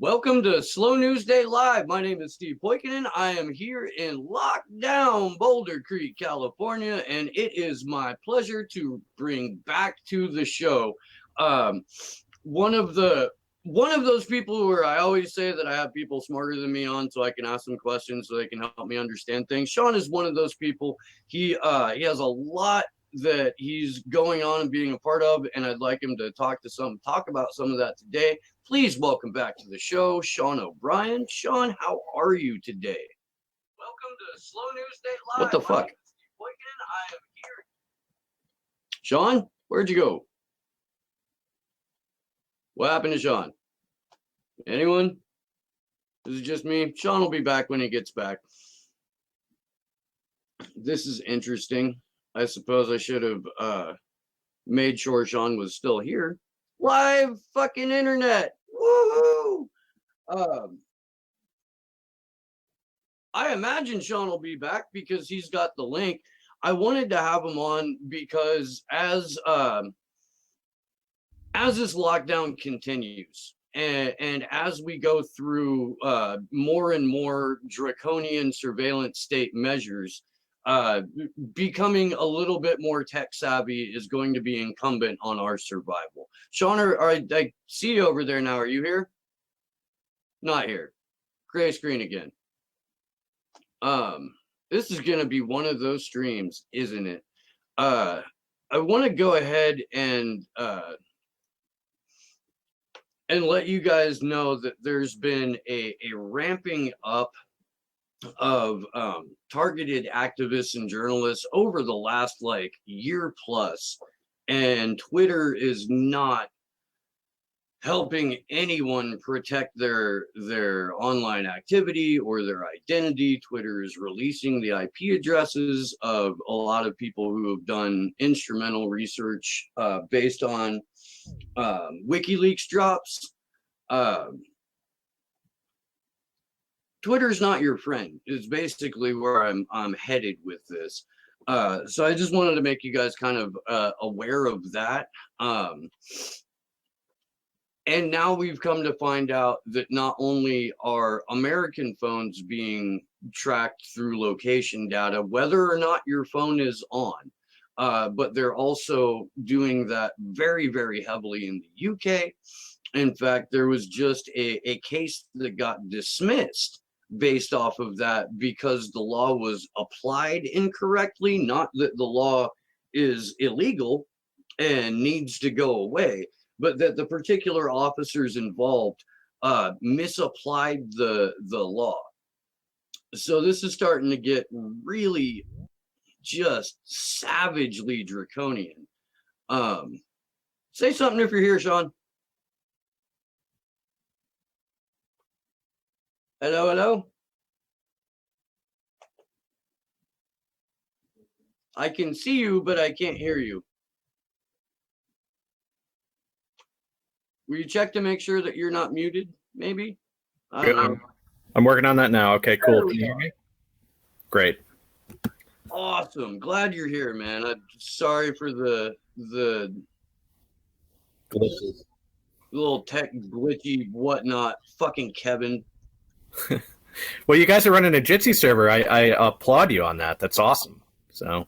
Welcome to Slow News Day Live. My name is Steve Poikinen. I am here in lockdown Boulder Creek, California, and it is my pleasure to bring back to the show one of those people where I always say that I have people smarter than me on, so I can ask them questions so they can help me understand things. Sean is one of those people. He has a lot that he's going on and being a part of, and I'd like him to talk about some of that today. Please welcome back to the show, Sean O'Brien. Sean, how are you today? Welcome to Slow News Day Live. What the fuck? I am here. Sean, where'd you go? What happened to Sean? Anyone? Is it just me? Sean will be back when he gets back. This is interesting. I suppose I should have made sure Sean was still here. Live fucking internet. Woohoo! I imagine Sean will be back because he's got the link. I wanted to have him on because as this lockdown continues and as we go through more and more draconian surveillance state measures, becoming a little bit more tech savvy is going to be incumbent on our survival. Sean, I see you over there now. Are you here? Not here. Gray screen again. This is going to be one of those streams, isn't it? I want to go ahead and let you guys know that there's been a ramping up of targeted activists and journalists over the last year plus, and Twitter is not helping anyone protect their online activity or their identity. Twitter is releasing the IP addresses of a lot of people who have done instrumental research based on WikiLeaks drops. Twitter's not your friend is basically where I'm headed with this. So I just wanted to make you guys kind of aware of that. And now we've come to find out that not only are American phones being tracked through location data, whether or not your phone is on, but they're also doing that very, very heavily in the UK. In fact, there was just a case that got dismissed based off of that because the law was applied incorrectly, not that the law is illegal and needs to go away, but that the particular officers involved misapplied the law. So this is starting to get really just savagely draconian. Say something if you're here, Sean. Hello, hello. I can see you, but I can't hear you. Will you check to make sure that you're not muted, maybe? I don't know. I'm working on that now. Okay, cool. Can you hear me? Great. Awesome. Glad you're here, man. I'm sorry for the glitches. Little tech glitchy whatnot. Fucking Kevin. Well, you guys are running a Jitsi server. I applaud you on that. That's awesome. So,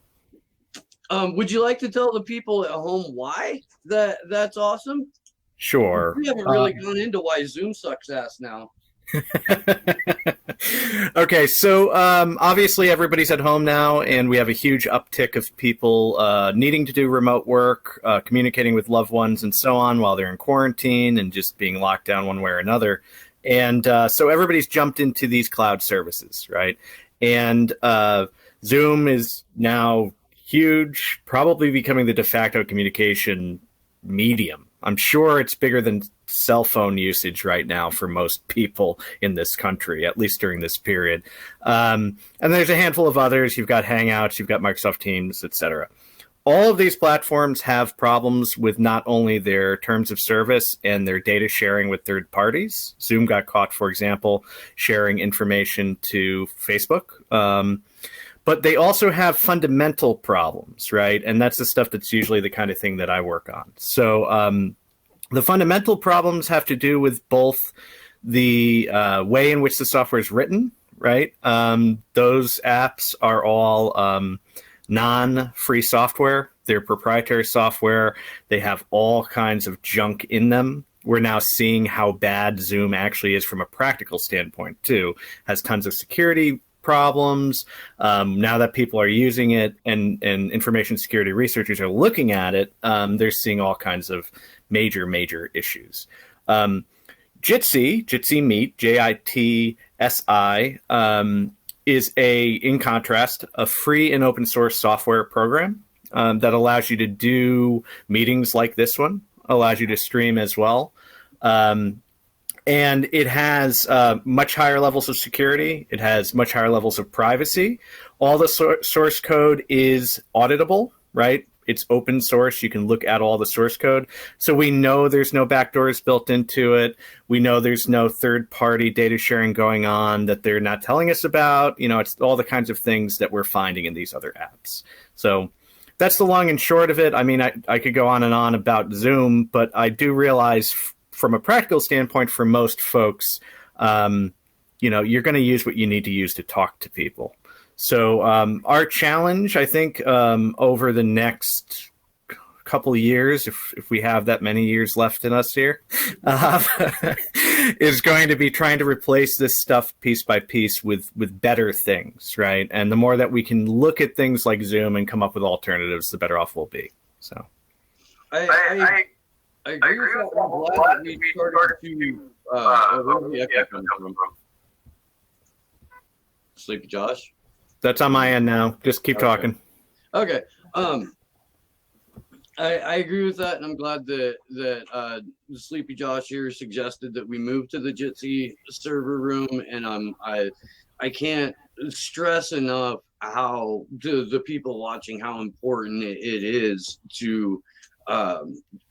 would you like to tell the people at home why that's awesome? Sure. We haven't really gone into why Zoom sucks ass now. Okay, so obviously everybody's at home now, and we have a huge uptick of people needing to do remote work, communicating with loved ones and so on while they're in quarantine and just being locked down one way or another. And so everybody's jumped into these cloud services, right? And Zoom is now huge, probably becoming the de facto communication medium. I'm sure it's bigger than cell phone usage right now for most people in this country, at least during this period. And there's a handful of others. You've got Hangouts, you've got Microsoft Teams, etc. All of these platforms have problems with not only their terms of service and their data sharing with third parties. Zoom got caught, for example, sharing information to Facebook. But they also have fundamental problems, right? And that's the stuff that's usually the kind of thing that I work on. So the fundamental problems have to do with both the way in which the software is written, right? Those apps are all non-free software. They're proprietary software. They have all kinds of junk in them. We're now seeing how bad Zoom actually is from a practical standpoint, too. Has tons of security problems. Now that people are using it and information security researchers are looking at it, they're seeing all kinds of major issues. Jitsi Meet, Jitsi, is in contrast, a free and open source software program that allows you to do meetings like this one, allows you to stream as well. And it has much higher levels of security. It has much higher levels of privacy. All the source code is auditable, right? It's open source. You can look at all the source code. So we know there's no backdoors built into it. We know there's no third-party data sharing going on that they're not telling us about. You know, it's all the kinds of things that we're finding in these other apps. So that's the long and short of it. I mean, I could go on and on about Zoom, but I do realize from a practical standpoint, for most folks, you know, you're going to use what you need to use to talk to people. So our challenge, I think, over the next couple of years, if we have that many years left in us here, is going to be trying to replace this stuff piece by piece with better things, right? And the more that we can look at things like Zoom and come up with alternatives, the better off we'll be. So I agree with that. I'm glad that we started to where the echo comes from. Sleepy Josh? That's on my end now. Just keep talking. Okay. I agree with that, and I'm glad that Sleepy Josh here suggested that we move to the Jitsi server room, and I can't stress enough how to the people watching how important it is to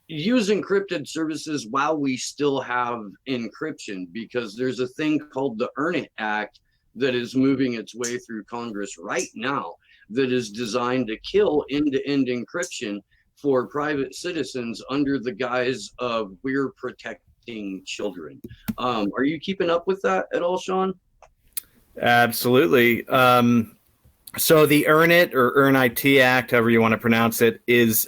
use encrypted services while we still have encryption, because there's a thing called the Earn It Act that is moving its way through Congress right now that is designed to kill end-to-end encryption for private citizens under the guise of we're protecting children. Are you keeping up with that at all, Sean? Absolutely. So the Earn It or Earn IT Act, however you want to pronounce it, is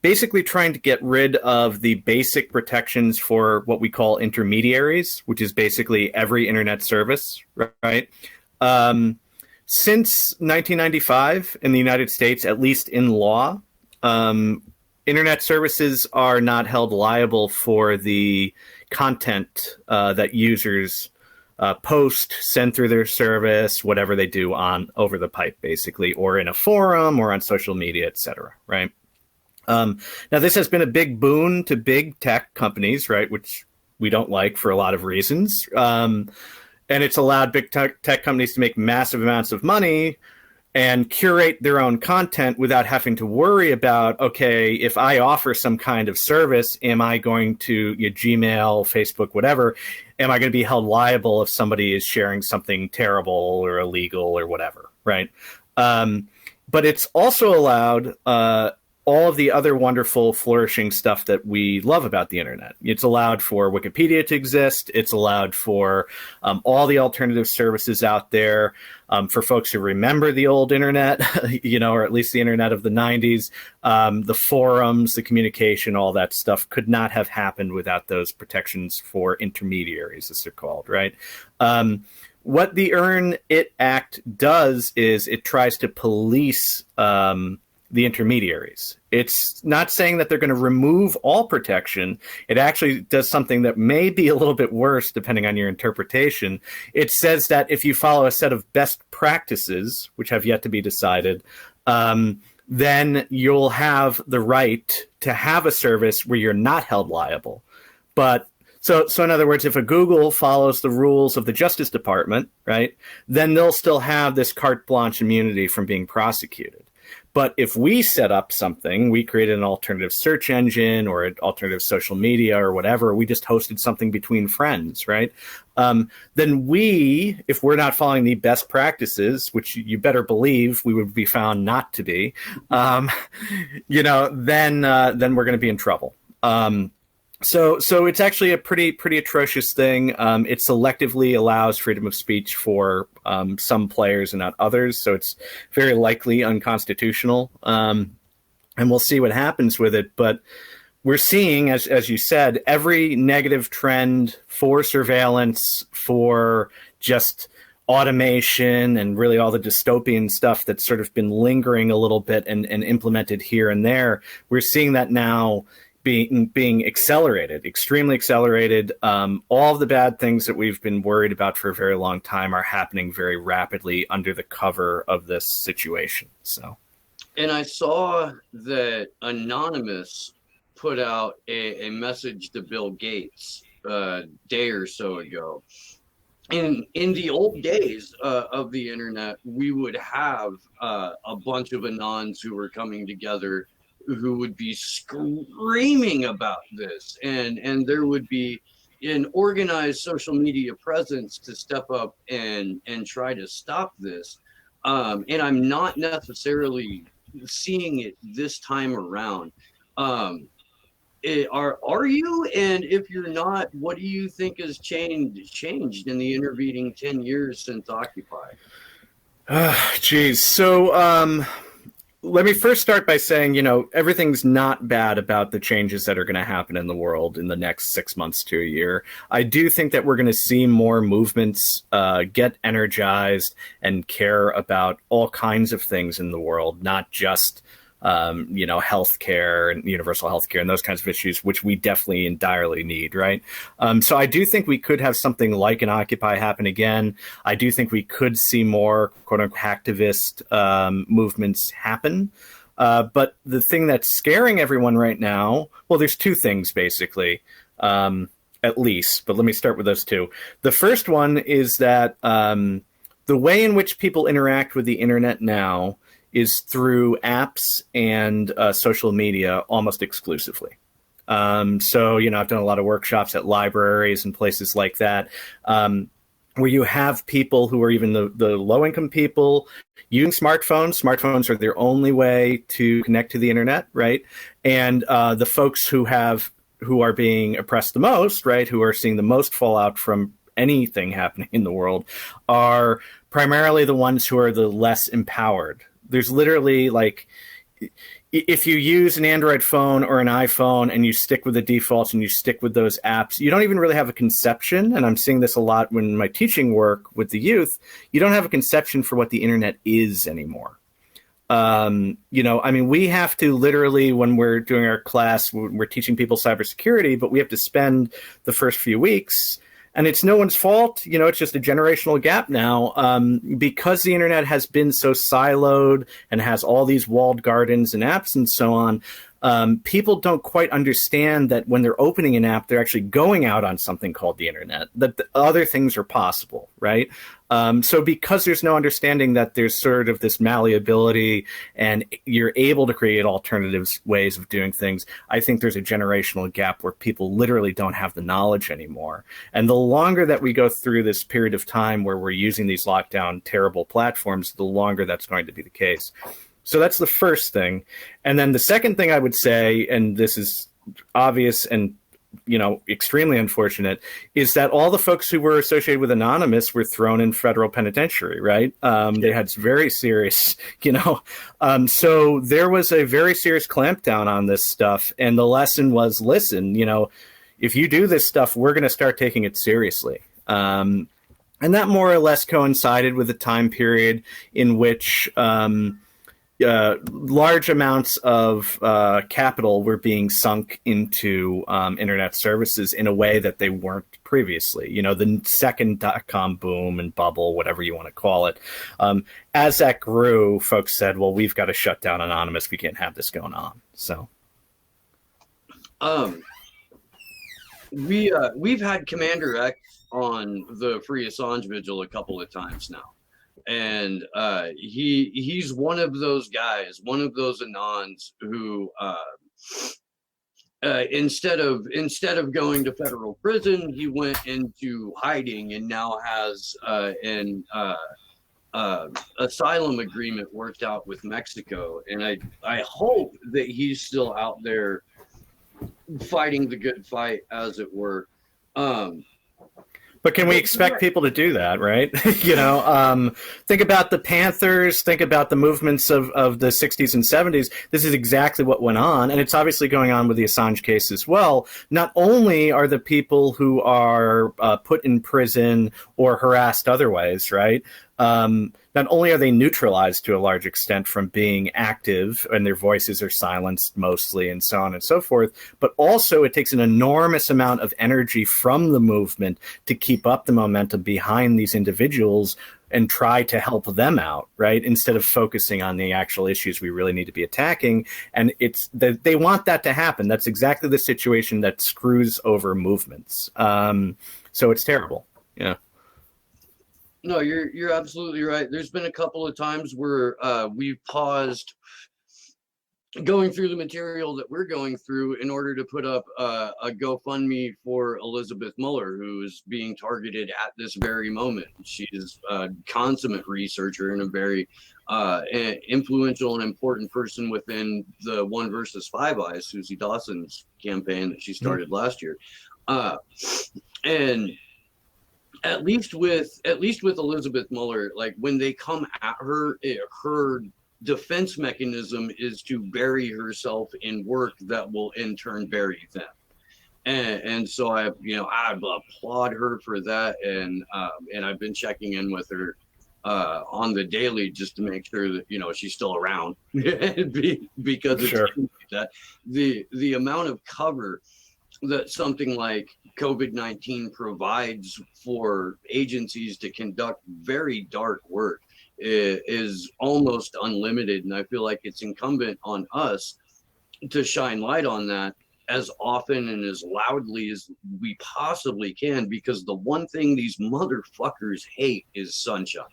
basically trying to get rid of the basic protections for what we call intermediaries, which is basically every internet service, right? Since 1995 in the United States, at least in law, internet services are not held liable for the content that users post, send through their service, whatever they do on over the pipe, basically, or in a forum or on social media, et cetera, right? Now, this has been a big boon to big tech companies, right, which we don't like for a lot of reasons. And it's allowed big tech companies to make massive amounts of money and curate their own content without having to worry about, okay, if I offer some kind of service, am I going to Gmail, Facebook, whatever, am I going to be held liable if somebody is sharing something terrible or illegal or whatever, right? But it's also allowed all of the other wonderful, flourishing stuff that we love about the internet. It's allowed for Wikipedia to exist. It's allowed for all the alternative services out there. For folks who remember the old internet, or at least the internet of the 90s, the forums, the communication, all that stuff could not have happened without those protections for intermediaries, as they're called, right? What the Earn It Act does is it tries to police the intermediaries. It's not saying that they're going to remove all protection. It actually does something that may be a little bit worse, depending on your interpretation. It says that if you follow a set of best practices, which have yet to be decided, then you'll have the right to have a service where you're not held liable. But so in other words, if a Google follows the rules of the Justice Department, right, then they'll still have this carte blanche immunity from being prosecuted. But if we set up something, we created an alternative search engine or an alternative social media or whatever, we just hosted something between friends, right? Then we, if we're not following the best practices, which you better believe we would be found not to be, then we're going to be in trouble. So it's actually a pretty atrocious thing. It selectively allows freedom of speech for some players and not others. So it's very likely unconstitutional. And we'll see what happens with it. But we're seeing, as you said, every negative trend for surveillance, for just automation, and really all the dystopian stuff that's sort of been lingering a little bit and implemented here and there. We're seeing that now being accelerated, extremely accelerated. All of the bad things that we've been worried about for a very long time are happening very rapidly under the cover of this situation. So, and I saw that Anonymous put out a message to Bill Gates a day or so ago. In the old days of the internet, we would have a bunch of anons who were coming together who would be screaming about this, and there would be an organized social media presence to step up and try to stop this. And I'm not necessarily seeing it this time around. Are you? And if you're not, what do you think has changed in the intervening 10 years since Occupy? Geez. So let me first start by saying, everything's not bad about the changes that are going to happen in the world in the next 6 months to a year. I do think that we're going to see more movements get energized and care about all kinds of things in the world, not just healthcare and universal healthcare and those kinds of issues, which we definitely and direly need, right? So I do think we could have something like an Occupy happen again. I do think we could see more quote-unquote hacktivist movements happen. But the thing that's scaring everyone right now, well, there's two things basically, at least, but let me start with those two. The first one is that the way in which people interact with the internet now is through apps and social media almost exclusively. So, I've done a lot of workshops at libraries and places like that, where you have people who are even the low-income people using smartphones. Smartphones are their only way to connect to the internet, right? And the folks who are being oppressed the most, right, who are seeing the most fallout from anything happening in the world, are primarily the ones who are the less empowered. There's literally, like, if you use an Android phone or an iPhone and you stick with the defaults and you stick with those apps, you don't even really have a conception. And I'm seeing this a lot when my teaching work with the youth. You don't have a conception for what the internet is anymore. We have to literally, when we're doing our class, we're teaching people cybersecurity, but we have to spend the first few weeks. And it's no one's fault. It's just a generational gap now, because the internet has been so siloed and has all these walled gardens and apps and so on. People don't quite understand that when they're opening an app, they're actually going out on something called the internet, that other things are possible, right? So because there's no understanding that there's sort of this malleability and you're able to create alternative ways of doing things, I think there's a generational gap where people literally don't have the knowledge anymore. And the longer that we go through this period of time where we're using these lockdown, terrible platforms, the longer that's going to be the case. So that's the first thing. And then the second thing I would say, and this is obvious and extremely unfortunate, is that all the folks who were associated with Anonymous were thrown in federal penitentiary, right? They had very serious, so there was a very serious clampdown on this stuff. And the lesson was, listen, if you do this stuff, we're going to start taking it seriously. And that more or less coincided with the time period in which large amounts of capital were being sunk into internet services in a way that they weren't previously. The second dot-com boom and bubble, whatever you want to call it. As that grew, folks said, well, we've got to shut down Anonymous. We can't have this going on. So, we've had Commander X on the Free Assange Vigil a couple of times now. And he's one of those guys, one of those anons who instead of going to federal prison, he went into hiding and now has an asylum agreement worked out with Mexico. And I hope that he's still out there fighting the good fight, as it were. Um, But can we expect people to do that, right? Think about the Panthers, think about the movements of the 60s and 70s. This is exactly what went on, and it's obviously going on with the Assange case as well. Not only are the people who are put in prison or harassed otherwise, right? Not only are they neutralized to a large extent from being active and their voices are silenced mostly and so on and so forth, but also it takes an enormous amount of energy from the movement to keep up the momentum behind these individuals and try to help them out, right? Instead of focusing on the actual issues we really need to be attacking. And they want that to happen. That's exactly the situation that screws over movements. So it's terrible. Yeah. No, you're absolutely right. There's been a couple of times where we've paused going through the material that we're going through in order to put up a GoFundMe for Elizabeth Mueller, who is being targeted at this very moment. She's a consummate researcher and a very influential and important person within the One versus Five Eyes, Susie Dawson's campaign that she started last year. And at least with Elizabeth Mueller, like when they come at her, her defense mechanism is to bury herself in work that will in turn bury them. And so I applaud her for that, and I've been checking in with her on the daily just to make sure that she's still around because it's Sure. that the amount of cover that something like COVID-19 provides for agencies to conduct very dark work is almost unlimited. And I feel like it's incumbent on us to shine light on that as often and as loudly as we possibly can, because the one thing these motherfuckers hate is sunshine.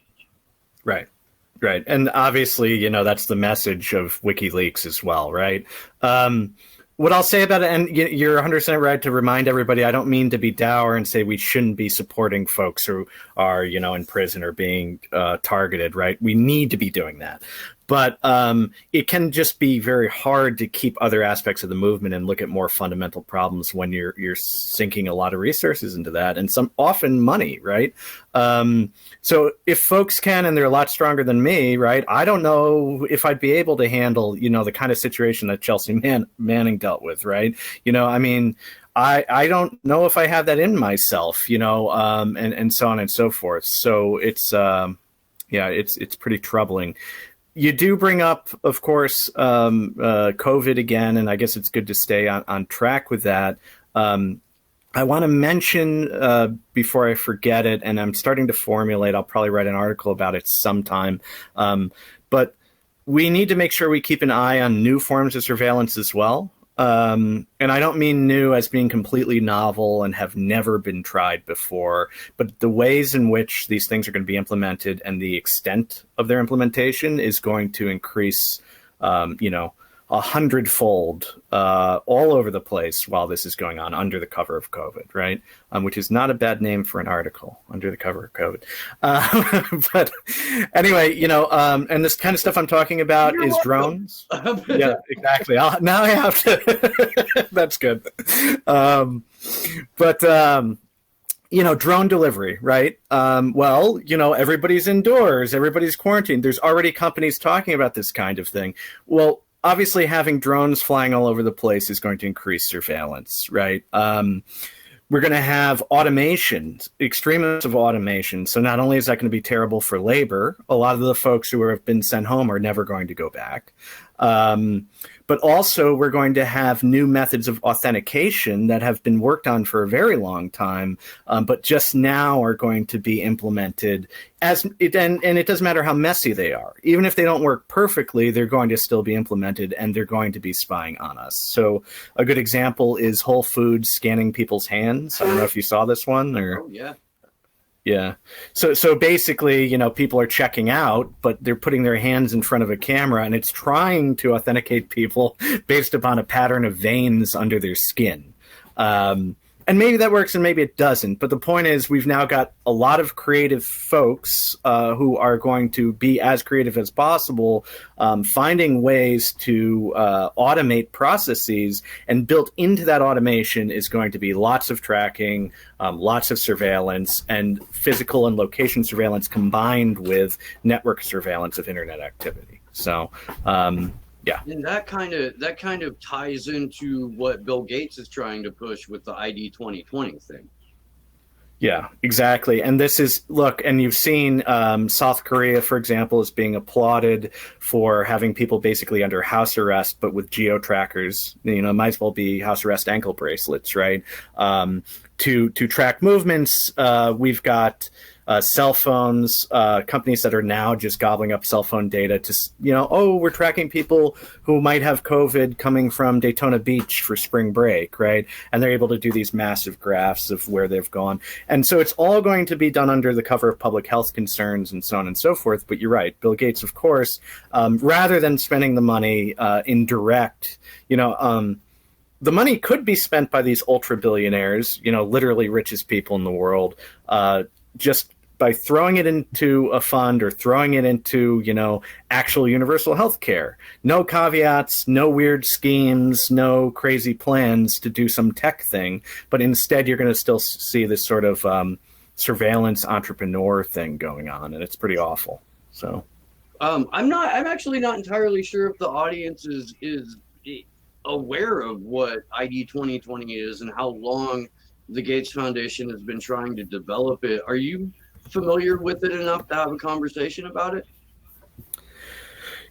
Right. Right. And obviously, that's the message of WikiLeaks as well, right? What I'll say about it, and you're 100% right to remind everybody, I don't mean to be dour and say we shouldn't be supporting folks who are, in prison or being targeted, right? We need to be doing that. But it can just be very hard to keep other aspects of the movement and look at more fundamental problems when you're sinking a lot of resources into that, and some often money, right? So if folks can, and they're a lot stronger than me, right? I don't know if I'd be able to handle, the kind of situation that Chelsea Manning dealt with, right? I don't know if I have that in myself, and so on and so forth. So it's pretty troubling. You do bring up, of course, COVID again, and I guess it's good to stay on track with that. I want to mention, before I forget it, and I'm starting to formulate, I'll probably write an article about it sometime, but we need to make sure we keep an eye on new forms of surveillance as well. And I don't mean new as being completely novel and have never been tried before, but the ways in which these things are going to be implemented and the extent of their implementation is going to increase, 100-fold all over the place while this is going on under the cover of COVID, right? Which is not a bad name for an article, under the cover of COVID. But anyway, and this kind of stuff I'm talking about is drones. Yeah, exactly. Now I have to. That's good. Drone delivery, right? Everybody's indoors, everybody's quarantined. There's already companies talking about this kind of thing. Well, obviously, having drones flying all over the place is going to increase surveillance, right? We're going to have automation, extreme amounts of automation. So not only is that going to be terrible for labor, a lot of the folks who have been sent home are never going to go back. But also we're going to have new methods of authentication that have been worked on for a very long time, but just now are going to be implemented and it doesn't matter how messy they are. Even if they don't work perfectly, they're going to still be implemented and they're going to be spying on us. So a good example is Whole Foods scanning people's hands. I don't know if you saw this one or. Oh, yeah. Yeah. So basically, people are checking out, but they're putting their hands in front of a camera and it's trying to authenticate people based upon a pattern of veins under their skin. And maybe that works and maybe it doesn't. But the point is, we've now got a lot of creative folks who are going to be as creative as possible, finding ways to automate processes. And built into that automation is going to be lots of tracking, lots of surveillance, and physical and location surveillance combined with network surveillance of internet activity. So, yeah. And that kind of ties into what Bill Gates is trying to push with the ID 2020 thing. Yeah, exactly. And this is, look, and you've seen South Korea, for example, is being applauded for having people basically under house arrest, but with geo trackers. You know, it might as well be house arrest ankle bracelets, right? To track movements, we've got cell phones, companies that are now just gobbling up cell phone data to, oh, we're tracking people who might have COVID coming from Daytona Beach for spring break, right? And they're able to do these massive graphs of where they've gone. And so it's all going to be done under the cover of public health concerns and so on and so forth. But you're right, Bill Gates, of course, rather than spending the money in direct, the money could be spent by these ultra billionaires, literally richest people in the world, just by throwing it into a fund or throwing it into, actual universal health care. No caveats, no weird schemes, no crazy plans to do some tech thing. But instead, you're going to still see this sort of surveillance entrepreneur thing going on. And it's pretty awful. So I'm actually not entirely sure if the audience is aware of what ID 2020 is and how long the Gates Foundation has been trying to develop it. Are you familiar with it enough to have a conversation about it?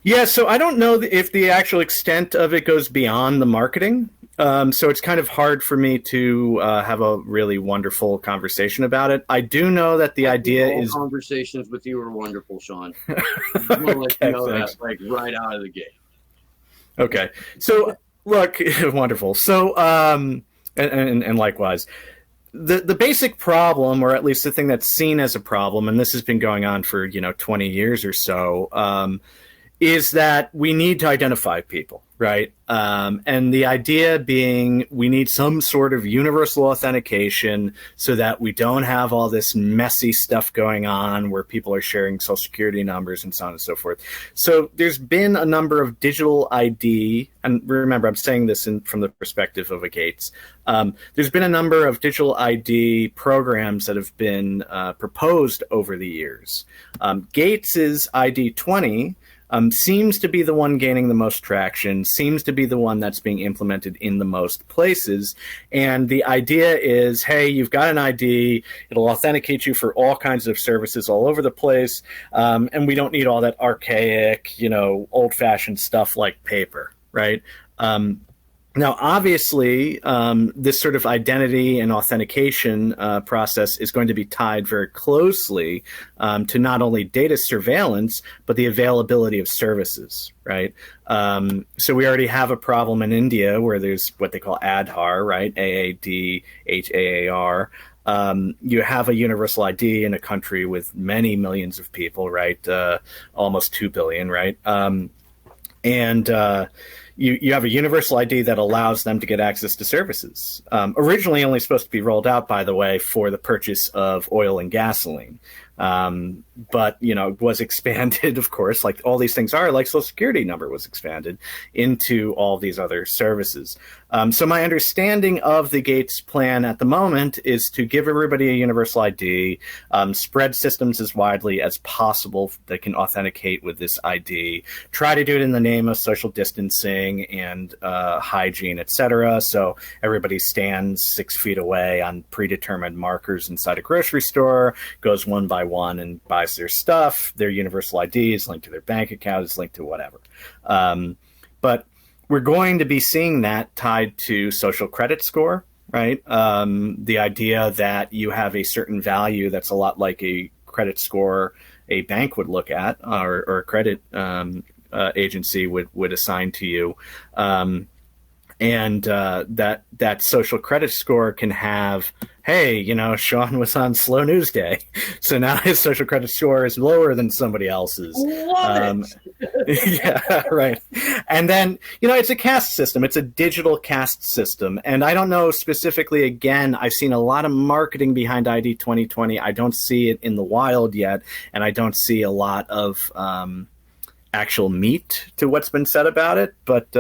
Yeah, so I don't know if the actual extent of it goes beyond the marketing. So it's kind of hard for me to have a really wonderful conversation about it. I do know that the idea is... Conversations with you are wonderful, Sean. I want to let you know that, like, right out of the gate. Okay. So, look, wonderful. So, and likewise. The basic problem, or at least the thing that's seen as a problem, and this has been going on for 20 years or so, is that we need to identify people, right? And the idea being we need some sort of universal authentication so that we don't have all this messy stuff going on where people are sharing social security numbers and so on and so forth. So there's been a number of digital ID, and remember, I'm saying this from the perspective of a Gates. There's been a number of digital ID programs that have been proposed over the years. Gates's ID 20 seems to be the one gaining the most traction, seems to be the one that's being implemented in the most places. And the idea is, hey, you've got an ID, it'll authenticate you for all kinds of services all over the place, and we don't need all that archaic, old-fashioned stuff like paper, right? Now, obviously, this sort of identity and authentication process is going to be tied very closely to not only data surveillance, but the availability of services, right? So we already have a problem in India where there's what they call Aadhaar, right? AADHAAR. You have a universal ID in a country with many millions of people, right? Almost 2 billion, right? You have a universal ID that allows them to get access to services. Originally only supposed to be rolled out, by the way, for the purchase of oil and gasoline. But, was expanded, of course, like all these things are, like Social Security number was expanded into all these other services. So my understanding of the Gates plan at the moment is to give everybody a universal ID, spread systems as widely as possible that can authenticate with this ID, try to do it in the name of social distancing and hygiene, et cetera. So everybody stands 6 feet away on predetermined markers inside a grocery store, goes one by one and buys their stuff. Their universal ID is linked to their bank account, is linked to whatever. But we're going to be seeing that tied to social credit score, right? The idea that you have a certain value that's a lot like a credit score a bank would look at, or a credit agency would assign to you. and that social credit score can have, hey, Sean was on Slow News Day, so now his social credit score is lower than somebody else's. Love it. Yeah, right. And then, it's a caste system. It's a digital caste system. And I don't know specifically, again, I've seen a lot of marketing behind ID 2020. I don't see it in the wild yet. And I don't see a lot of actual meat to what's been said about it. But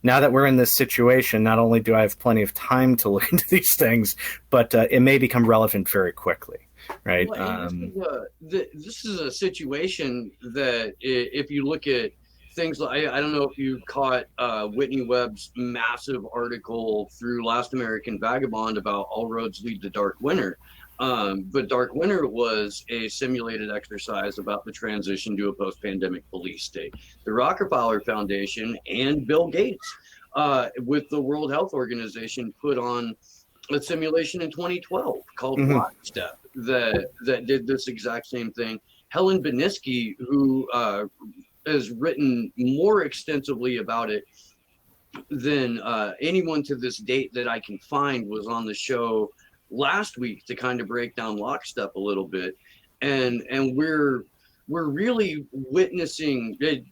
now that we're in this situation, not only do I have plenty of time to look into these things, but it may become relevant very quickly. Right. Well, this is a situation that if you look at things like, I don't know if you caught Whitney Webb's massive article through Last American Vagabond about All Roads Lead to Dark Winter. But Dark Winter was a simulated exercise about the transition to a post-pandemic police state. The Rockefeller Foundation and Bill Gates with the World Health Organization put on a simulation in 2012 called Lockstep that did this exact same thing. Helen Beniski, who has written more extensively about it than anyone to this date that I can find, was on the show last week to kind of break down Lockstep a little bit. And we're really witnessing it.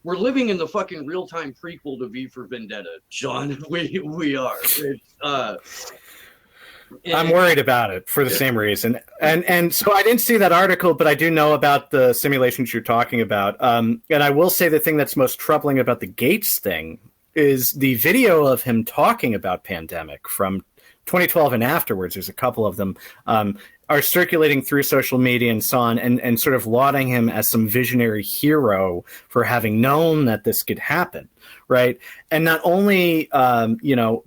We're living in the fucking real-time prequel to V for Vendetta, Sean. We are. I'm worried about it for the same reason. And so I didn't see that article, but I do know about the simulations you're talking about. And I will say the thing that's most troubling about the Gates thing is the video of him talking about pandemic from 2012 and afterwards. There's a couple of them are circulating through social media and so on, and sort of lauding him as some visionary hero for having known that this could happen, right? And not only,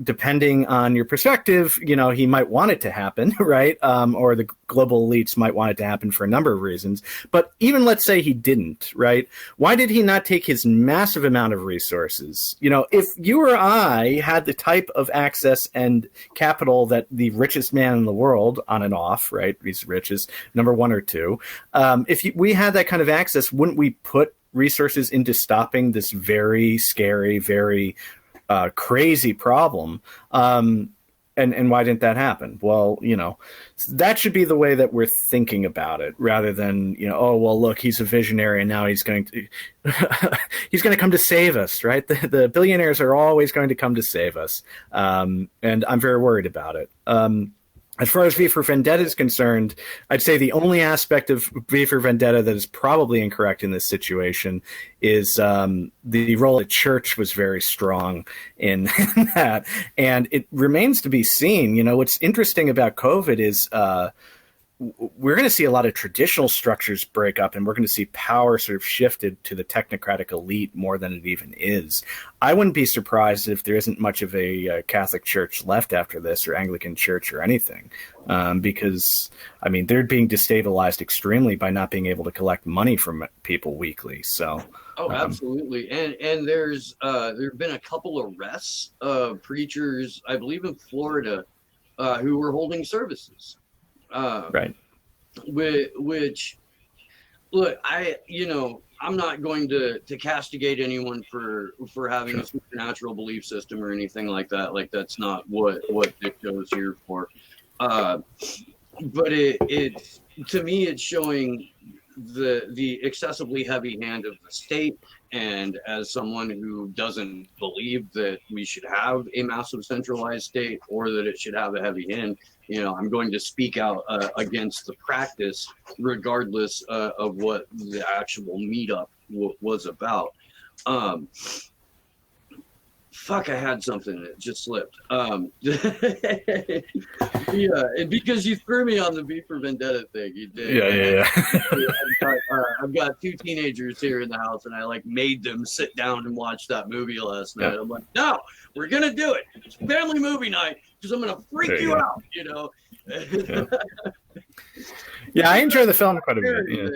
depending on your perspective, he might want it to happen, right? Or the global elites might want it to happen for a number of reasons. But even let's say he didn't, right? Why did he not take his massive amount of resources? If you or I had the type of access and capital that the richest man in the world, on and off, right? He's rich as number one or two. We had that kind of access, wouldn't we put resources into stopping this very scary, very crazy problem? And why didn't that happen? Well, that should be the way that we're thinking about it, rather than, oh, well, look, he's a visionary and now he's going to he's going to come to save us, right? The billionaires are always going to come to save us. And I'm very worried about it. As far as V for Vendetta is concerned, I'd say the only aspect of V for Vendetta that is probably incorrect in this situation is the role of the church was very strong in that. And it remains to be seen. What's interesting about COVID is we're going to see a lot of traditional structures break up, and we're going to see power sort of shifted to the technocratic elite more than it even is. I wouldn't be surprised if there isn't much of a Catholic Church left after this, or Anglican Church or anything, because, they're being destabilized extremely by not being able to collect money from people weekly. So, absolutely. And there's there have been a couple of arrests of preachers, I believe in Florida, who were holding services. Right. Which, look, I'm not going to castigate anyone for having a supernatural belief system or anything like that. Like, that's not what Dick is here for. But it to me, it's showing the excessively heavy hand of the state. And as someone who doesn't believe that we should have a massive centralized state, or that it should have a heavy hand, I'm going to speak out against the practice, regardless of what the actual meetup was about. Fuck, I had something that just slipped. Yeah, and because you threw me on the V for Vendetta thing, you did. Yeah. I've got two teenagers here in the house, and I made them sit down and watch that movie last night. I'm like, no, we're gonna do it. It's family movie night because I'm gonna freak you out. Yeah, I enjoy the film quite a bit. Yeah.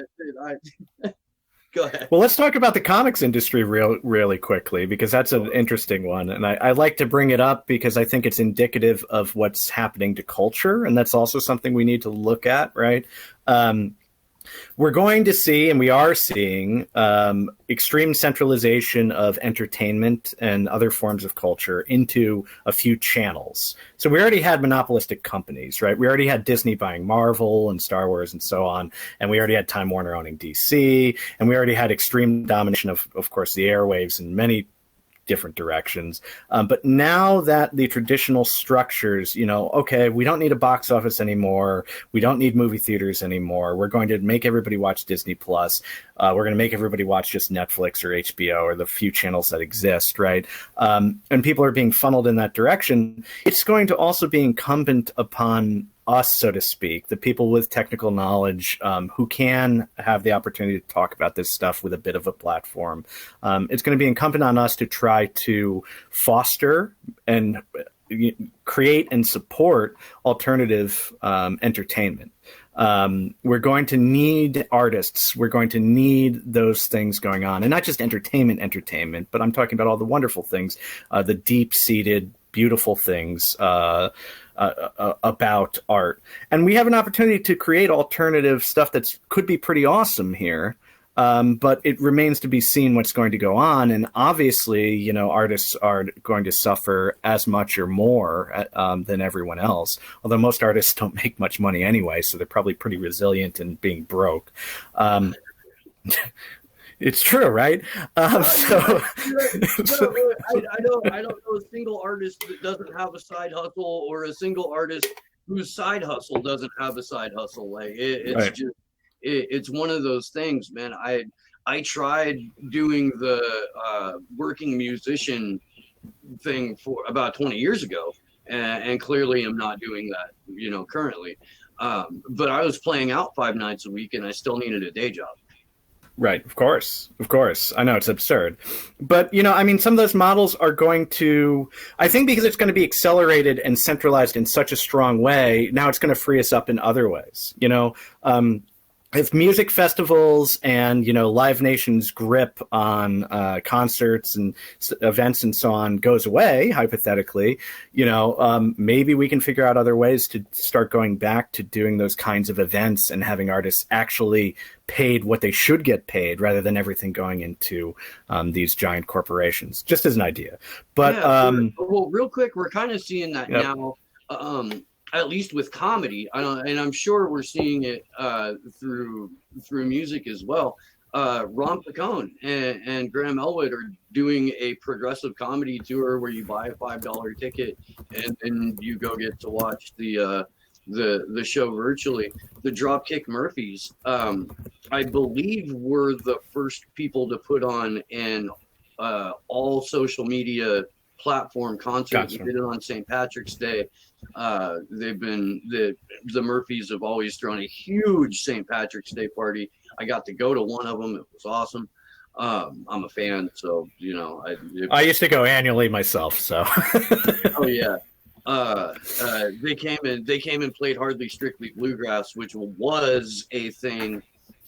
Go ahead. Well, let's talk about the comics industry really quickly, because that's an interesting one. And I like to bring it up because I think it's indicative of what's happening to culture. And that's also something we need to look at, right? We're going to see, and we are seeing, extreme centralization of entertainment and other forms of culture into a few channels. So we already had monopolistic companies, right? We already had Disney buying Marvel and Star Wars and so on, and we already had Time Warner owning DC, and we already had extreme domination of course, the airwaves in many different directions. But now that the traditional structures, okay, we don't need a box office anymore. We don't need movie theaters anymore. We're going to make everybody watch Disney Plus. We're going to make everybody watch just Netflix or HBO or the few channels that exist, right? And people are being funneled in that direction. It's going to also be incumbent upon us, so to speak, the people with technical knowledge who can have the opportunity to talk about this stuff with a bit of a platform. It's going to be incumbent on us to try to foster and create and support alternative entertainment. We're going to need artists. We're going to need those things going on, and not just entertainment, but I'm talking about all the wonderful things, the deep-seated, beautiful things about art. And we have an opportunity to create alternative stuff that could be pretty awesome here. But it remains to be seen what's going to go on. And obviously, artists are going to suffer as much or more than everyone else. Although most artists don't make much money anyway, so they're probably pretty resilient in being broke. It's true, right? I don't know a single artist that doesn't have a side hustle, or a single artist whose side hustle doesn't have a side hustle. Like it's right. Just it's one of those things, man. I tried doing the working musician thing for about 20 years ago, and clearly I'm not doing that, currently. But I was playing out 5 nights a week, and I still needed a day job. Right. Of course. I know it's absurd, but some of those models are going to, I think, because it's going to be accelerated and centralized in such a strong way. Now it's going to free us up in other ways. If music festivals and, Live Nation's grip on concerts and events and so on goes away, hypothetically, maybe we can figure out other ways to start going back to doing those kinds of events and having artists actually paid what they should get paid, rather than everything going into these giant corporations, just as an idea. But well, real quick, we're kind of seeing that now. At least with comedy, and I'm sure we're seeing it through music as well. Ron Pacone and Graham Elwood are doing a progressive comedy tour where you buy a $5 ticket and then you go get to watch the show virtually. The Dropkick Murphys, I believe, were the first people to put on an all social media platform concert. Gotcha. We did it on St. Patrick's Day. The Murphys have always thrown a huge St. Patrick's Day party. I got to go to one of them. It was awesome. I'm a fan, so I used to go annually myself. So oh yeah. They came and played Hardly Strictly Bluegrass, which was a thing.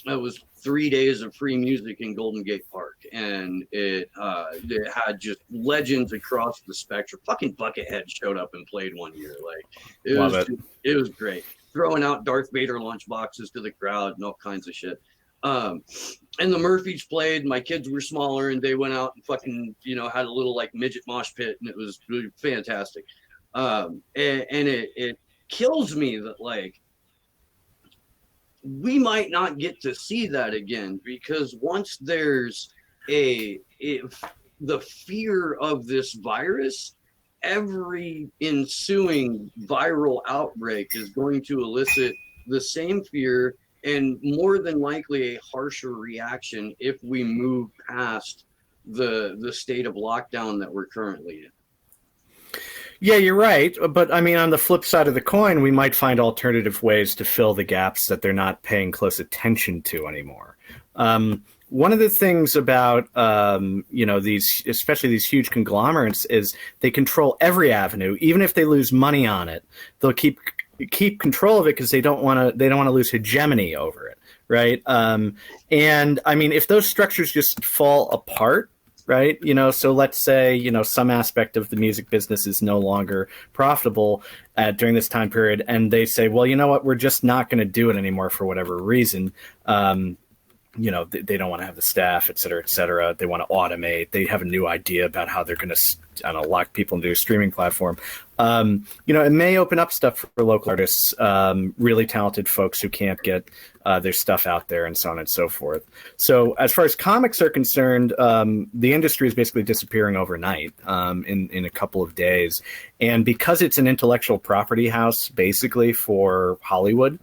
It was 3 days of free music in Golden Gate Park, and it had just legends across the spectrum. Fucking Buckethead showed up and played one year. Like it was great. Throwing out Darth Vader lunchboxes to the crowd and all kinds of shit. And the Murphys played. My kids were smaller, and they went out and fucking had a little like midget mosh pit, and it was really fantastic. And it kills me that like we might not get to see that again, because once there's the fear of this virus, every ensuing viral outbreak is going to elicit the same fear, and more than likely a harsher reaction if we move past the state of lockdown that we're currently in. Yeah, you're right. But I mean, on the flip side of the coin, we might find alternative ways to fill the gaps that they're not paying close attention to anymore. One of the things about, these, especially these huge conglomerates, is they control every avenue. Even if they lose money on it, they'll keep control of it because they don't want to lose hegemony over it. Right. And I mean, if those structures just fall apart, right? So let's say, some aspect of the music business is no longer profitable during this time period. And they say, well, you know what, we're just not going to do it anymore for whatever reason. They don't want to have the staff, et cetera, et cetera. They want to automate. They have a new idea about how they're going to, lock people into a streaming platform. It may open up stuff for local artists, really talented folks who can't get their stuff out there, and so on and so forth. So as far as comics are concerned, the industry is basically disappearing overnight in a couple of days. And because it's an intellectual property house, basically, for Hollywood,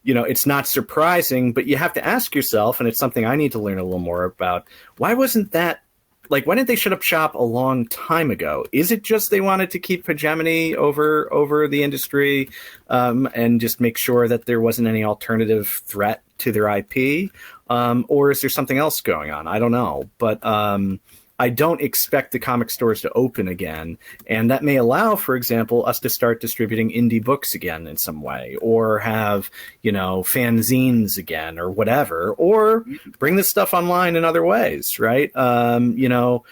it's not surprising, but you have to ask yourself, and it's something I need to learn a little more about, why didn't they shut up shop a long time ago? Is it just they wanted to keep hegemony over the industry and just make sure that there wasn't any alternative threat to their IP? Or is there something else going on? I don't know. But I don't expect the comic stores to open again. And that may allow, for example, us to start distributing indie books again in some way, or have, fanzines again or whatever, or bring this stuff online in other ways, right? The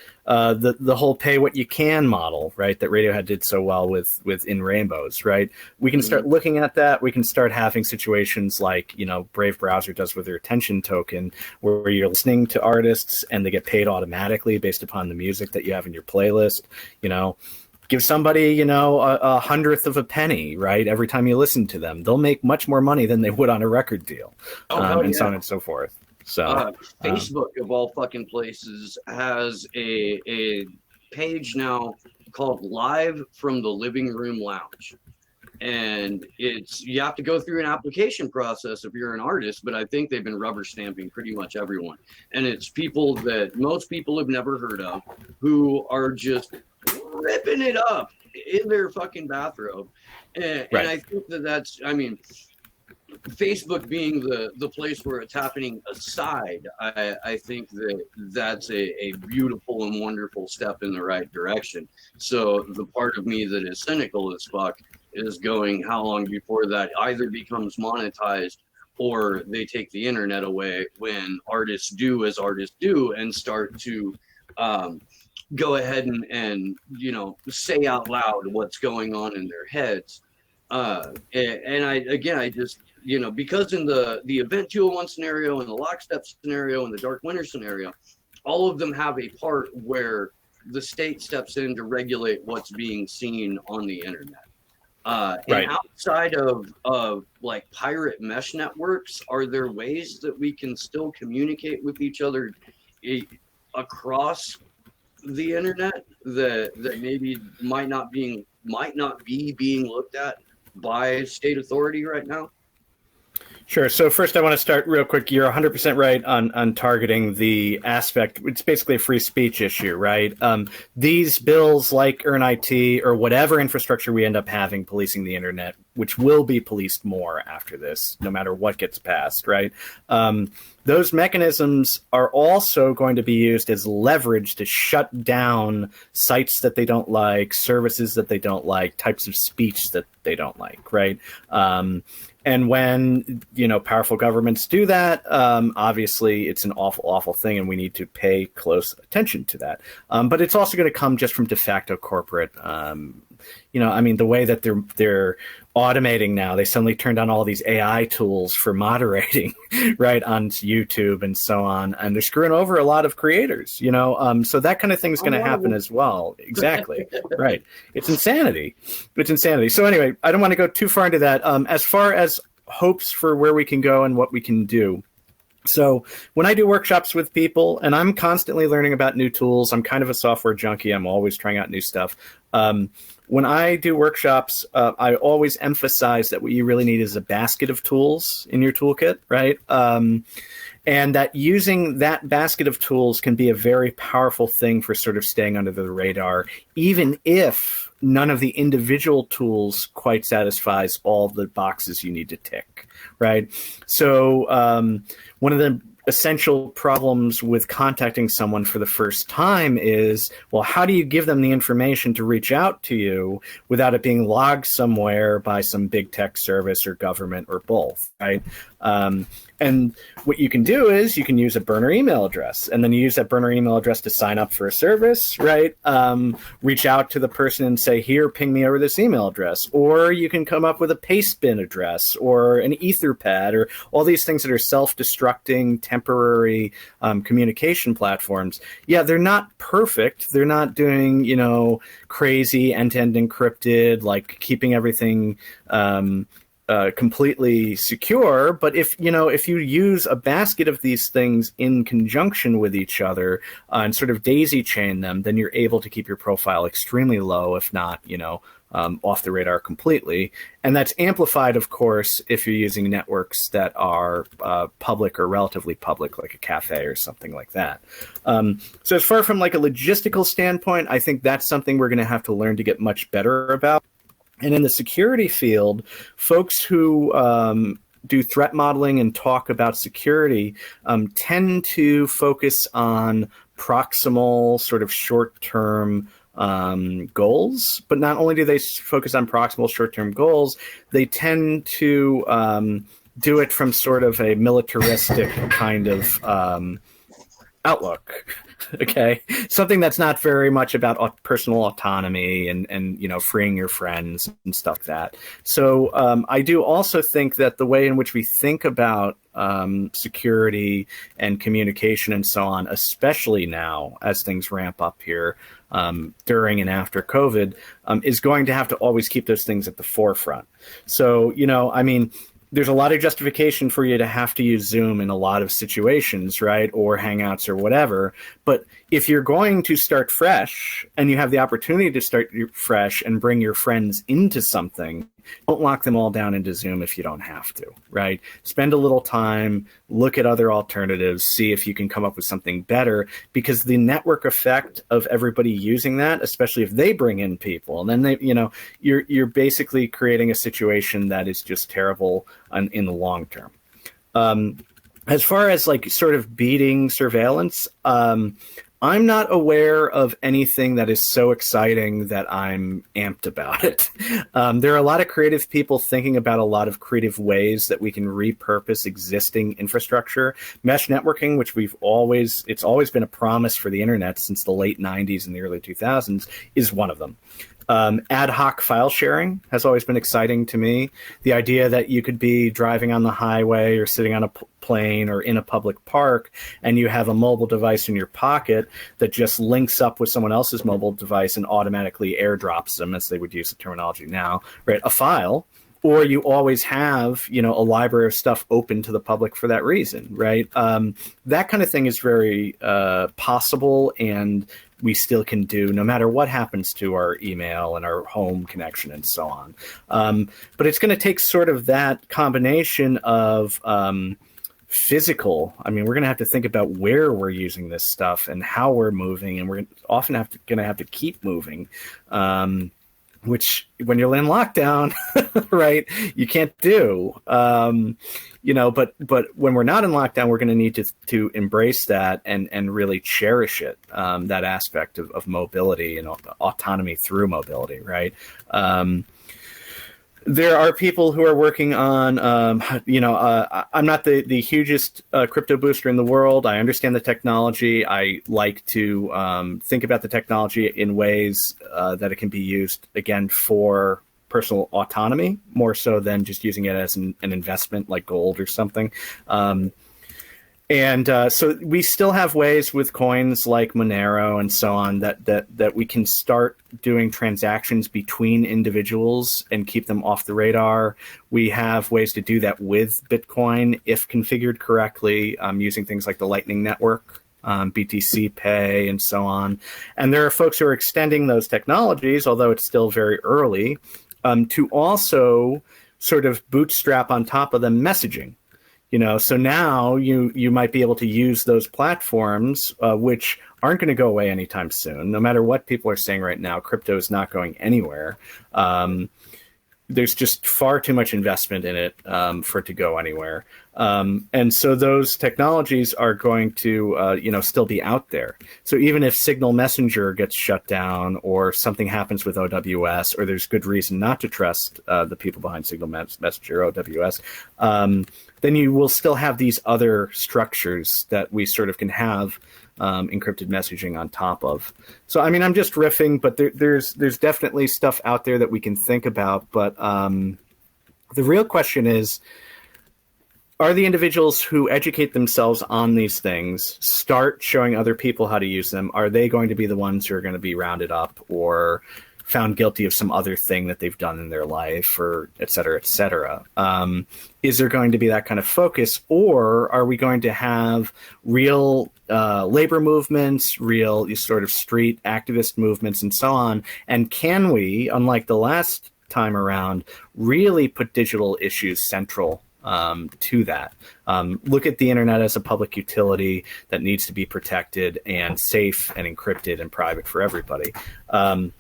whole pay what you can model, right, that Radiohead did so well with In Rainbows, right? We can start looking at that. We can start having situations like, Brave Browser does with their attention token, where you're listening to artists and they get paid automatically based upon the music that you have in your playlist. Give somebody, a hundredth of a penny, right, every time you listen to them. They'll make much more money than they would on a record deal, and so on and so forth. So Facebook, of all fucking places, has a page now called Live from the Living Room Lounge. And you have to go through an application process if you're an artist, but I think they've been rubber stamping pretty much everyone. And it's people that most people have never heard of, who are just ripping it up in their fucking bathrobe. And I think Facebook being the place where it's happening aside, I think that's a beautiful and wonderful step in the right direction. So the part of me that is cynical as fuck is going, how long before that either becomes monetized or they take the internet away, when artists do as artists do and start to go ahead and say out loud what's going on in their heads. And I just, because in the Event 201 scenario and the Lockstep scenario and the Dark Winter scenario, all of them have a part where the state steps in to regulate what's being seen on the internet. And outside of like pirate mesh networks, are there ways that we can still communicate with each other across the internet that maybe might not be being looked at by state authority right now? Sure. So first I want to start real quick. You're 100% right on targeting the aspect. It's basically a free speech issue, right? These bills like Earn IT or whatever infrastructure we end up having policing the internet, which will be policed more after this, no matter what gets passed, right? Those mechanisms are also going to be used as leverage to shut down sites that they don't like, services that they don't like, types of speech that they don't like, right? And when, powerful governments do that, obviously it's an awful, awful thing, and we need to pay close attention to that. But it's also going to come just from de facto corporate, the way that they're automating now. They suddenly turned on all these AI tools for moderating, right, on YouTube and so on, and they're screwing over a lot of creators, so that kind of thing is going to happen as well. Exactly. Right. It's insanity. So anyway, I don't want to go too far into that. As far as hopes for where we can go and what we can do. So when I do workshops with people, and I'm constantly learning about new tools, I'm kind of a software junkie. I'm always trying out new stuff. When I do workshops, I always emphasize that what you really need is a basket of tools in your toolkit, right? And that using that basket of tools can be a very powerful thing for sort of staying under the radar, even if none of the individual tools quite satisfies all the boxes you need to tick, right? So one of the essential problems with contacting someone for the first time is, well, how do you give them the information to reach out to you without it being logged somewhere by some big tech service or government or both, right? And what you can do is you can use a burner email address, and then you use that burner email address to sign up for a service, right? Reach out to the person and say, here, ping me over this email address. Or you can come up with a pastebin address or an Etherpad or all these things that are self-destructing temporary communication platforms. Yeah, they're not perfect. They're not doing, crazy end-to-end encrypted, like keeping everything completely secure. But if you use a basket of these things in conjunction with each other and sort of daisy chain them, then you're able to keep your profile extremely low, if not, off the radar completely. And that's amplified, of course, if you're using networks that are public or relatively public, like a cafe or something like that. So as far from like a logistical standpoint, I think that's something we're going to have to learn to get much better about. And in the security field, folks who do threat modeling and talk about security tend to focus on proximal sort of short-term goals. But not only do they focus on proximal short-term goals, they tend to do it from sort of a militaristic kind of outlook. Okay, something that's not very much about personal autonomy and freeing your friends and stuff like that. So I do also think that the way in which we think about security and communication and so on, especially now as things ramp up here during and after COVID, is going to have to always keep those things at the forefront. So, there's a lot of justification for you to have to use Zoom in a lot of situations, right? Or Hangouts or whatever. But if you're going to start fresh and you have the opportunity to start fresh and bring your friends into something, don't lock them all down into Zoom if you don't have to, right? Spend a little time, look at other alternatives, see if you can come up with something better, because the network effect of everybody using that, especially if they bring in people, and then you're basically creating a situation that is just terrible in the long term. As far as like sort of beating surveillance, I'm not aware of anything that is so exciting that I'm amped about it. There are a lot of creative people thinking about a lot of creative ways that we can repurpose existing infrastructure. Mesh networking, which it's always been a promise for the internet since the late 90s and the early 2000s, is one of them. Ad hoc file sharing has always been exciting to me. The idea that you could be driving on the highway or sitting on a plane or in a public park and you have a mobile device in your pocket that just links up with someone else's mobile device and automatically airdrops them, as they would use the terminology now, right? A file. Or you always have, a library of stuff open to the public for that reason, right? That kind of thing is very possible, and we still can do no matter what happens to our email and our home connection and so on. But it's going to take sort of that combination of physical. We're going to have to think about where we're using this stuff and how we're moving, and we're often going to have to keep moving. Which when you're in lockdown, right, you can't do, but when we're not in lockdown, we're going to need to embrace that and really cherish it, that aspect of mobility and autonomy through mobility, right? There are people who are working on, I'm not the hugest crypto booster in the world. I understand the technology. I like to think about the technology in ways that it can be used, again, for personal autonomy, more so than just using it as an investment like gold or something. And so we still have ways with coins like Monero and so on that we can start doing transactions between individuals and keep them off the radar. We have ways to do that with Bitcoin if configured correctly, using things like the Lightning Network, BTC Pay, and so on. And there are folks who are extending those technologies, although it's still very early, to also sort of bootstrap on top of them messaging. So now you might be able to use those platforms, which aren't going to go away anytime soon. No matter what people are saying right now, crypto is not going anywhere. There's just far too much investment in it for it to go anywhere. And so those technologies are going to, still be out there. So even if Signal Messenger gets shut down or something happens with OWS, or there's good reason not to trust the people behind Signal Messenger, OWS, then you will still have these other structures that we sort of can have encrypted messaging on top of. So, I mean, I'm just riffing, but there's definitely stuff out there that we can think about. But the real question is, are the individuals who educate themselves on these things, start showing other people how to use them, are they going to be the ones who are going to be rounded up or found guilty of some other thing that they've done in their life, or et cetera, et cetera? Is there going to be that kind of focus, or are we going to have real labor movements, real sort of street activist movements, and so on? And can we, unlike the last time around, really put digital issues central to that? Look at the internet as a public utility that needs to be protected and safe and encrypted and private for everybody. One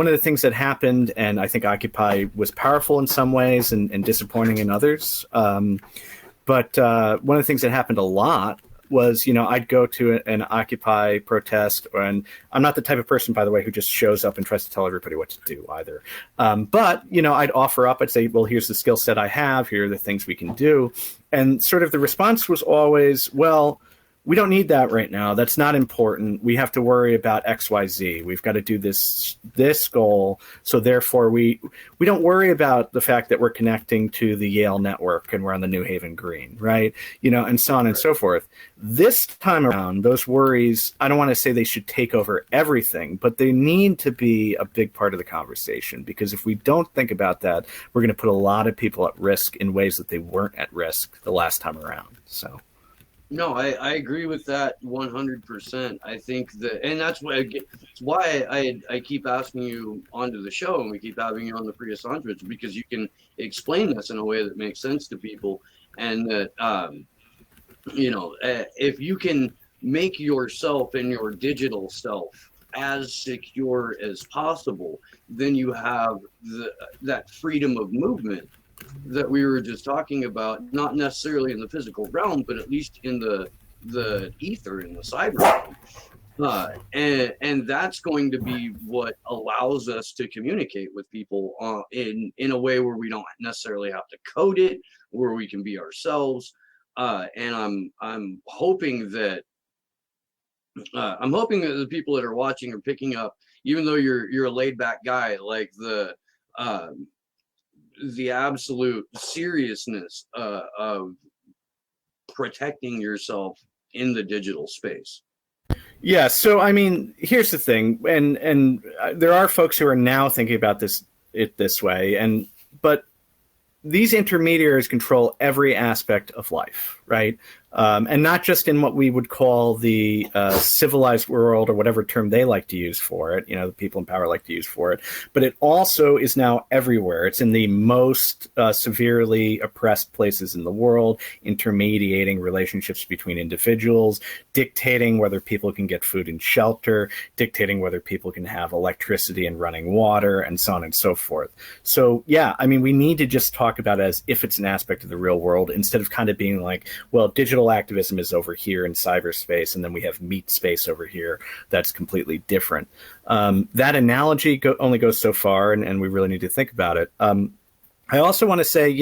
of the things that happened, and I think Occupy was powerful in some ways and disappointing in others, but one of the things that happened a lot was, I'd go to an Occupy protest, and I'm not the type of person, by the way, who just shows up and tries to tell everybody what to do either. But, I'd offer up, I'd say, well, here's the skill set I have, here are the things we can do. And sort of the response was always, well, we don't need that right now. That's not important. We have to worry about XYZ. We've got to do this goal. So therefore, we don't worry about the fact that we're connecting to the Yale network and we're on the New Haven Green, right? And so on and so forth. This time around, those worries, I don't want to say they should take over everything, but they need to be a big part of the conversation, because if we don't think about that, we're going to put a lot of people at risk in ways that they weren't at risk the last time around. So. No, I agree with that 100%. I think that, and that's why I keep asking you onto the show, and we keep having you on the Free Assange, because you can explain this in a way that makes sense to people, and that if you can make yourself and your digital self as secure as possible, then you have that freedom of movement that we were just talking about, not necessarily in the physical realm, but at least in the ether, in the cyber realm. And that's going to be what allows us to communicate with people in a way where we don't necessarily have to code it, where we can be ourselves. And I'm hoping that the people that are watching are picking up, even though you're a laid back guy, like the absolute seriousness of protecting yourself in the digital space. Yeah. So, I mean, here's the thing, and there are folks who are now thinking about this way, but these intermediaries control every aspect of life, right? And not just in what we would call the civilized world, or whatever term they like to use for it, the people in power like to use for it, but it also is now everywhere. It's in the most severely oppressed places in the world, intermediating relationships between individuals, dictating whether people can get food and shelter, dictating whether people can have electricity and running water, and so on and so forth. So, yeah, I mean, we need to just talk about it as if it's an aspect of the real world, instead of kind of being like, well, digital activism is over here in cyberspace, and then we have meat space over here that's completely different. That analogy only goes so far, and we really need to think about it. I also want to say,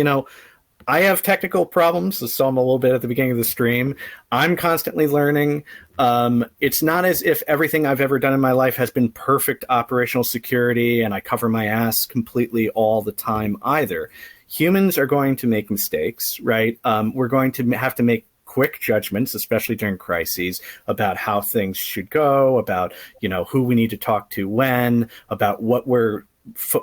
I have technical problems. I saw them a little bit at the beginning of the stream. I'm constantly learning. It's not as if everything I've ever done in my life has been perfect operational security and I cover my ass completely all the time either. Humans are going to make mistakes, right? We're going to have to make quick judgments, especially during crises, about how things should go, about, who we need to talk to when, about what we're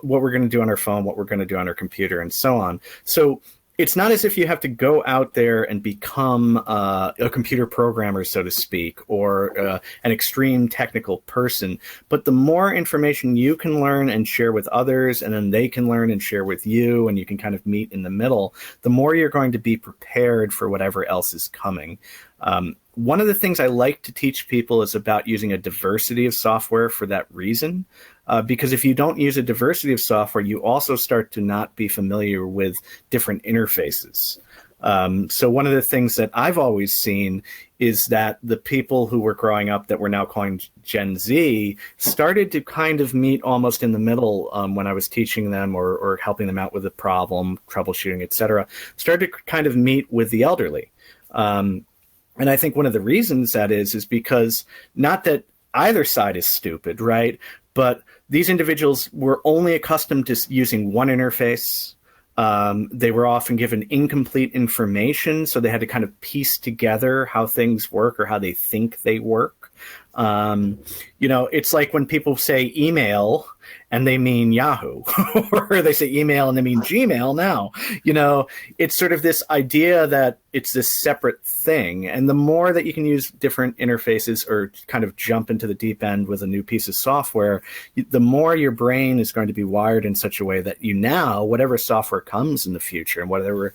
going to do on our phone, what we're going to do on our computer, and so on. So it's not as if you have to go out there and become a computer programmer, so to speak, or an extreme technical person. But the more information you can learn and share with others, and then they can learn and share with you, and you can kind of meet in the middle, the more you're going to be prepared for whatever else is coming. One of the things I like to teach people is about using a diversity of software for that reason. Because if you don't use a diversity of software, you also start to not be familiar with different interfaces. So one of the things that I've always seen is that the people who were growing up that we're now calling Gen Z started to kind of meet almost in the middle when I was teaching them or helping them out with a problem, troubleshooting, et cetera, started to kind of meet with the elderly. And I think one of the reasons that is because not that either side is stupid, right? But these individuals were only accustomed to using one interface. They were often given incomplete information, so they had to kind of piece together how things work or how they think they work. It's like when people say email and they mean Yahoo, or they say email and they mean Gmail now. It's sort of this idea that it's this separate thing. And the more that you can use different interfaces or kind of jump into the deep end with a new piece of software, the more your brain is going to be wired in such a way that whatever software comes in the future and whatever,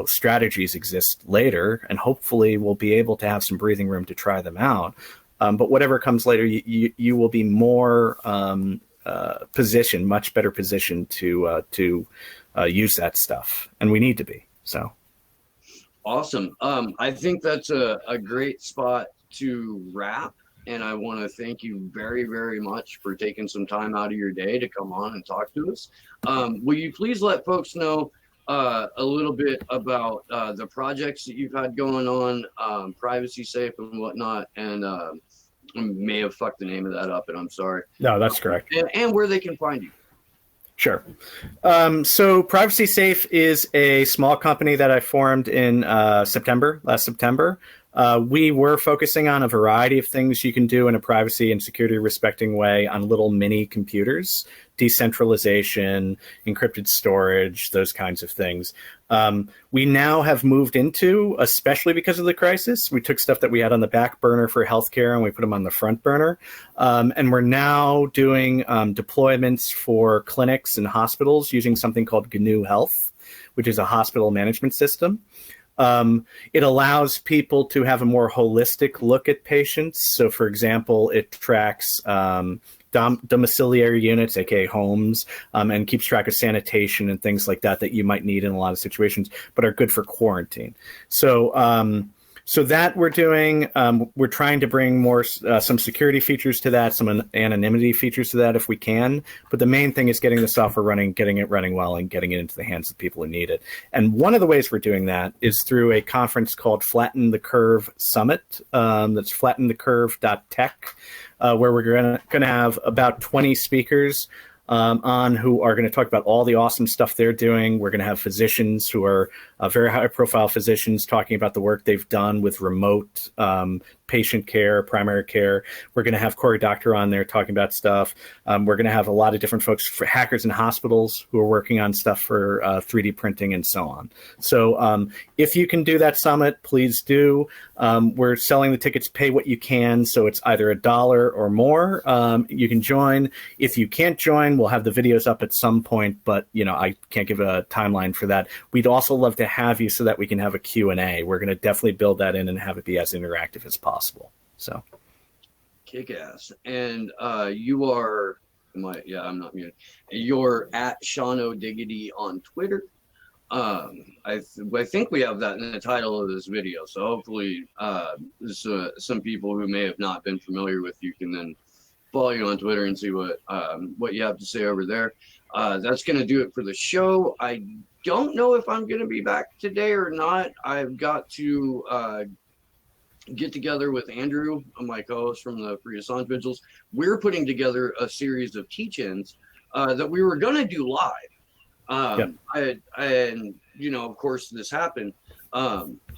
strategies exist later, and hopefully we'll be able to have some breathing room to try them out. But whatever comes later, you will be more positioned, much better positioned to use that stuff, and we need to be. So, awesome. I think that's a great spot to wrap, and I want to thank you very, very much for taking some time out of your day to come on and talk to us. Will you please let folks know a little bit about the projects that you've had going on, Privacy Safe and whatnot, and I may have fucked the name of that up, and I'm sorry. No, that's correct. And where they can find you. Sure. So Privacy Safe is a small company that I formed in last September. We were focusing on a variety of things you can do in a privacy and security respecting way on little mini computers, decentralization, encrypted storage, those kinds of things. We now have moved into, especially because of the crisis, we took stuff that we had on the back burner for healthcare and we put them on the front burner. And we're now doing deployments for clinics and hospitals using something called GNU Health, which is a hospital management system. It allows people to have a more holistic look at patients. So, for example, it tracks domiciliary units, aka homes, and keeps track of sanitation and things like that you might need in a lot of situations, but are good for quarantine. So that we're doing. We're trying to bring more some security features to that, some anonymity features to that if we can. But the main thing is getting the software running, getting it running well, and getting it into the hands of people who need it. And one of the ways we're doing that is through a conference called Flatten the Curve Summit. That's flattenthecurve.tech, where we're going to have about 20 speakers on who are going to talk about all the awesome stuff they're doing. We're going to have physicians who are very high-profile physicians talking about the work they've done with remote patient care, primary care. We're going to have Cory Doctor on there talking about stuff. We're going to have a lot of different folks, for hackers in hospitals, who are working on stuff for 3D printing and so on. So if you can do that summit, please do. We're selling the tickets, pay what you can, so it's either $1 or more. You can join. If you can't join, we'll have the videos up at some point, but I can't give a timeline for that. We'd also love to have you so that we can have a Q&A. We're going to definitely build that in and have it be as interactive as possible. So, kick ass. And you are, I'm not muted. You're at Sean O'Diggity on Twitter. I think we have that in the title of this video. So hopefully, some people who may have not been familiar with you can then follow you on Twitter and see what you have to say over there. That's going to do it for the show. I don't know if I'm going to be back today or not. I've got to get together with Andrew, my co-host from the Free Assange Vigils. We're putting together a series of teach-ins that we were going to do live. And of course, this happened. But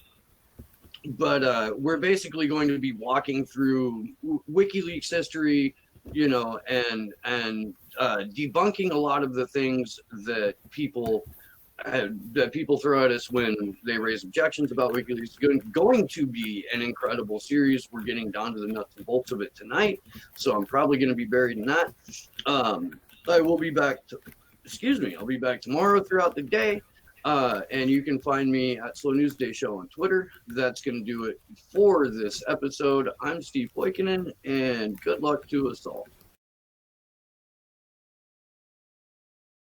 we're basically going to be walking through WikiLeaks history, and debunking a lot of the things that people throw at us when they raise objections about WikiLeaks. It's going to be an incredible series. We're getting down to the nuts and bolts of it tonight, so I'm probably going to be buried in that. I will be back. I'll be back tomorrow throughout the day, and you can find me at Slow News Day Show on Twitter. That's going to do it for this episode. I'm Steve Poikinen, and good luck to us all.